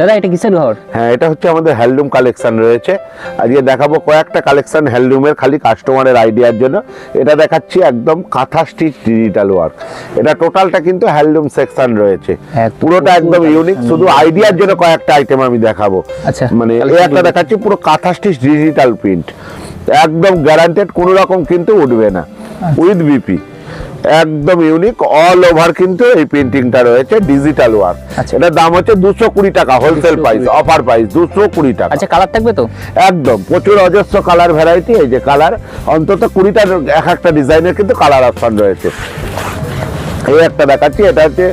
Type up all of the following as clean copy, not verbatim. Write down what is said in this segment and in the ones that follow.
দাদা এটা কিসের ঘর? হ্যাঁ, এটা হচ্ছে আমাদের হ্যান্ডলুম কালেকশন রয়েছে। আজকে দেখাবো কয়েকটা কালেকশন হ্যান্ডলুমের, খালি কাস্টমারের আইডিয়ার জন্য। এটা দেখাচ্ছি একদম কাঁথা স্টিচ ডিজিটাল ওয়ার্ক। এটা টোটালটা কিন্তু হ্যান্ডলুম সেকশন রয়েছে, পুরোটা একদম ইউনিক। শুধু আইডিয়ার জন্য কয়েকটা আইটেম আমি দেখাবো। আচ্ছা, মানে এই একটা দেখাচ্ছি পুরো কাঁথা স্টিচ ডিজিটাল প্রিন্ট, একদম গ্যারান্টেড, কোনো রকম কিন্তু উঠবে না, উইথ বিপি, একদম ইউনিক। অল ওভার কিন্তু এই প্রিন্টিংটা রয়েছে ডিজিটাল ওয়ার্ক। এটার দাম হচ্ছে 220 টাকা, হোলসেল প্রাইস, অফার প্রাইস 220 টাকা। আচ্ছা, কালার থাকবে তো? একদম, প্রচুর অজস্র কালার ভ্যারাইটি। এই যে কালার অন্তত 20টার এক একটা ডিজাইনের কিন্তু কালার অপশন রয়েছে। এই একটা দেখাচ্ছি, এটা হচ্ছে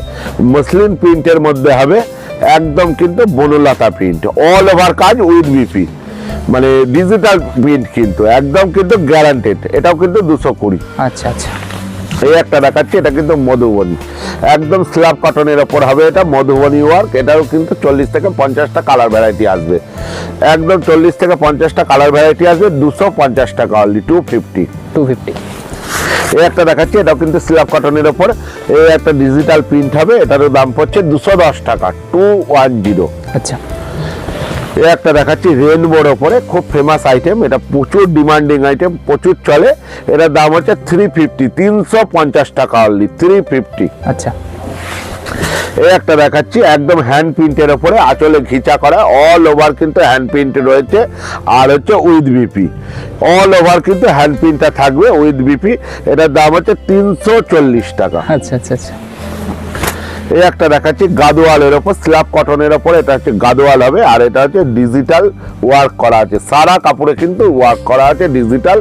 মসলিন প্রিন্টের মধ্যে হবে, একদম কিন্তু বনলতা প্রিন্ট, অল ওভার কাজ উইথ বিপি, মানে ডিজিটাল প্রিন্ট, কিন্তু একদম কিন্তু গ্যারান্টেড। এটাও কিন্তু 220। আচ্ছা আচ্ছা। এই একটা দেখাচ্ছি, এটা কিন্তু মধুবনী, একদম স্ল্যাব কটনের ওপর হবে, এটা মধুবনী ওয়ার্ক। এটাও কিন্তু 40 থেকে 50টা কালার ভ্যারাইটি আসবে, একদম 40 থেকে 50টা কালার ভ্যারাইটি আসবে, 250 টাকা অনলি, 250। এই একটা দেখাচ্ছি, এটাও কিন্তু স্ল্যাব কটনের ওপর, এই একটা ডিজিটাল প্রিন্ট হবে, এটারও দাম পড়ছে 210 টাকা, 210। আচ্ছা। এই একটা দেখাচ্ছি রেনবোর ওপরে, খুব ফেমাস আইটেম, এটা প্রচুর ডিমান্ডিং আইটেম, প্রচুর চলে। এটার দাম হচ্ছে 350, 350 টাকা অনলি, 350। আচ্ছা। এই একটা দেখাচ্ছি একদম হ্যান্ড প্রিন্টের ওপরে, আঁচলে ঘিচা করা, অল ওভার কিন্তু হ্যান্ড প্রিন্ট রয়েছে, আর হচ্ছে উইথ বিপি, অল ওভার কিন্তু হ্যান্ড প্রিন্টটা থাকবে উইথ বিপি। এটার দাম হচ্ছে 340 টাকা। আচ্ছা আচ্ছা আচ্ছা। এই একটা দেখাচ্ছি গাদোয়ালের ওপর, স্ল্যাব কটনের ওপর, এটা হচ্ছে গাদোয়াল হবে, আর এটা হচ্ছে ডিজিটাল ওয়ার্ক করা আছে, সারা কাপড়ে কিন্তু ওয়ার্ক করা আছে ডিজিটাল।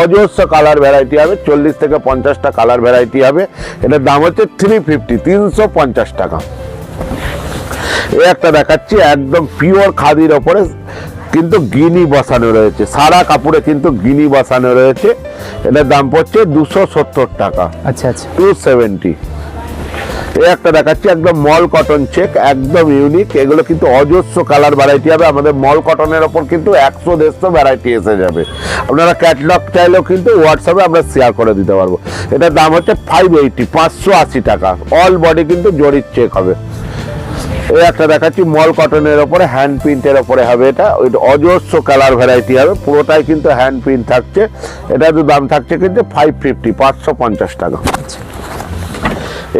অজস্র কালার ভ্যারাইটি হবে, 40 থেকে 50টা কালার ভ্যারাইটি হবে। এটার দাম হচ্ছে 350, 350 টাকা। এই একটা দেখাচ্ছি একদম পিওর খাদির ওপরে, কিন্তু গিনি বসানো রয়েছে, সারা কাপড়ে কিন্তু গিনি বসানো রয়েছে। এটার দাম পড়ছে 270 টাকা। আচ্ছা আচ্ছা। 270। এই একটা দেখাচ্ছি একদম মল কটন চেক, একদম ইউনিক। এগুলো কিন্তু অজস্র কালার ভ্যারাইটি হবে, আমাদের মল কটনের ওপর কিন্তু 100-150 ভ্যারাইটি এসে যাবে। আপনারা ক্যাটালগ চাইলেও কিন্তু হোয়াটসঅ্যাপে আমরা শেয়ার করে দিতে পারবো। এটার দাম হচ্ছে 580, 580 টাকা। অল বডি কিন্তু জরির চেক হবে। এই একটা দেখাচ্ছি মল কটনের ওপরে, হ্যান্ড প্রিন্টের ওপরে হবে, এটা অজস্র কালার ভ্যারাইটি হবে, পুরোটাই কিন্তু হ্যান্ড প্রিন্ট থাকছে। এটার দাম থাকছে কিন্তু 550, 550 টাকা।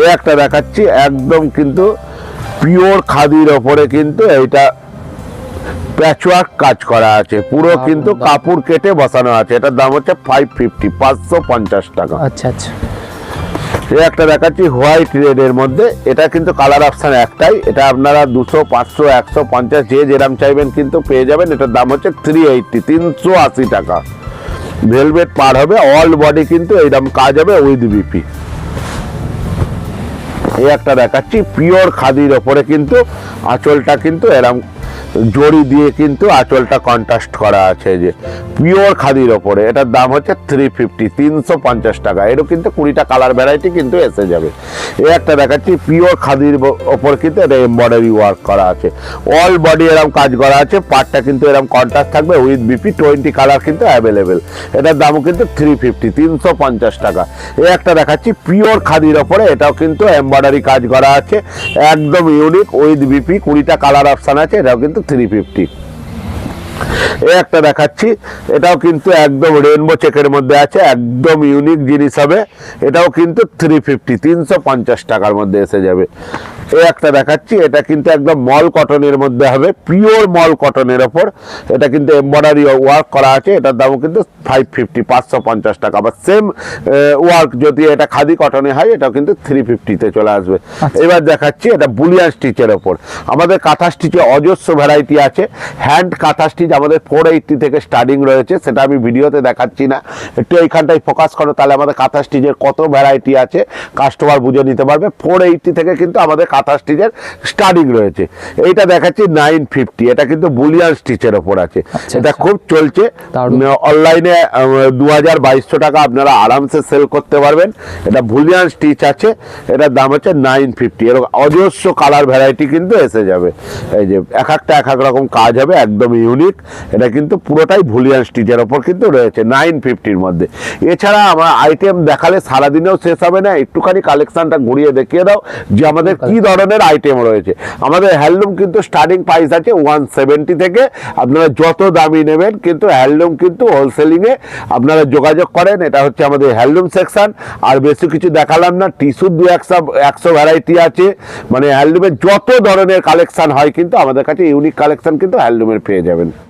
এই একটা দেখাচ্ছি একদম কিন্তু পিওর খাদির ওপরে, কিন্তু এইটা প্যাচওয়ার্ক কাজ করা আছে, পুরো কিন্তু কাপড় কেটে বসানো আছে। এটার দাম হচ্ছে 550, 550 টাকা। আচ্ছা আচ্ছা। এই একটা দেখাচ্ছি হোয়াইট রেডের মধ্যে, এটা কিন্তু কালার অপশন একটাই, এটা আপনারা 200, 500, 150 যে যেরাম চাইবেন কিন্তু পেয়ে যাবেন। এটার দাম হচ্ছে 380, 380 টাকা। ভেলভেট পার হবে, অল বডি কিন্তু এইরকম কাজ হবে উইথ বিপি। এই একটা দেখাচ্ছি পিওর খাদির ওপরে, কিন্তু আঁচলটা কিন্তু এরকম জড়ি দিয়ে কিন্তু আঁচলটা কন্ট্রাস্ট করা আছে, যে পিওর খাদির ওপরে। এটার দাম হচ্ছে 350, 350 টাকা। এরও কিন্তু 20টা কালার ভ্যারাইটি কিন্তু এসে যাবে। এই একটা দেখাচ্ছি পিওর খাদির ওপর, কিন্তু এটা এমব্রয়ডারি ওয়ার্ক করা আছে, অল বডি এরকম কাজ করা আছে, পার্টটা কিন্তু এরকম কন্ট্রাস্ট থাকবে উইথ বিপি। 20 কালার কিন্তু অ্যাভেলেবেল। এটার দামও কিন্তু 350, 350 টাকা। এই একটা দেখাচ্ছি পিওর খাদির ওপরে, এটাও কিন্তু এমব্রয়ডারি কাজ করা আছে, একদম ইউনিক উইথ বিপি। 20টা কালার অপশন আছে, এটাও কিন্তু 350। এই একটা দেখাচ্ছি, এটাও কিন্তু একদম রেনবো চেকের মধ্যে আছে, একদম ইউনিক জিনিস হবে। এটাও কিন্তু 350, 350 টাকার মধ্যে এসে যাবে। এই একটা দেখাচ্ছি, এটা কিন্তু একদম মল কটনের মধ্যে হবে, পিওর মল কটনের ওপর। এটা কিন্তু এমব্রয়ডারি ওয়ার্ক করা আছে, এটার দামও কিন্তু 550, 550 টাকা। আবার সেম ওয়ার্ক যদি এটা খাদি কটনে হয়, এটাও কিন্তু 350-তে চলে আসবে। এবার দেখাচ্ছি এটা বুলিয়ান স্টিচের ওপর। আমাদের কাঁথা স্টিচে অজস্র ভ্যারাইটি আছে। হ্যান্ড কাঁথা স্টিচ আমাদের 480 থেকে স্টার্টিং রয়েছে, সেটা আমি ভিডিওতে দেখাচ্ছি না। একটু এইখানটাই ফোকাস করো, তাহলে আমাদের কাঁথা স্টিচের কত ভ্যারাইটি আছে কাস্টমার বুঝে নিতে পারবে। 480 থেকে কিন্তু আমাদের কাঁথা স্টিচের স্টার্টিং রয়েছে। এইটা দেখাচ্ছি 950, এটা কিন্তু বুলিয়ান স্টিচের ওপর আছে। এটা খুব চলছে অনলাইনে, 2200 টাকা আপনারা আরামসে সেল করতে পারবেন। এটা বুলিয়ান স্টিচ আছে, এটার দাম হচ্ছে 950। এরকম অজস্র কালার ভ্যারাইটি কিন্তু এসে যাবে। এই যে এক একটা এক এক রকম কাজ হবে, একদম ইউনিক। এটা কিন্তু পুরোটাই ভুলিয়ান স্টিচের ওপর কিন্তু রয়েছে 950-র মধ্যে। এছাড়া আমার আইটেম দেখালে সারাদিনেও শেষ হবে না, একটুখানি কালেকশনটা ঘুরিয়ে দেখিয়ে দাও যে আমাদের কি ধরনের আইটেম রয়েছে। আমাদের হ্যান্ডলুম কিন্তু স্টার্টিং প্রাইস আছে 170 থেকে, আপনারা যত দামি নেবেন কিন্তু হ্যান্ডলুম কিন্তু হোলসেলিংয়ে আপনারা যোগাযোগ করেন। এটা হচ্ছে আমাদের হ্যান্ডলুম সেকশন। আর বেশি কিছু দেখালাম না, টিস্যুর 200 ভ্যারাইটি আছে, মানে হ্যান্ডলুমের যত ধরনের কালেকশন হয় কিন্তু আমাদের কাছে ইউনিক কালেকশন কিন্তু হ্যান্ডলুমের পেয়ে যাবেন।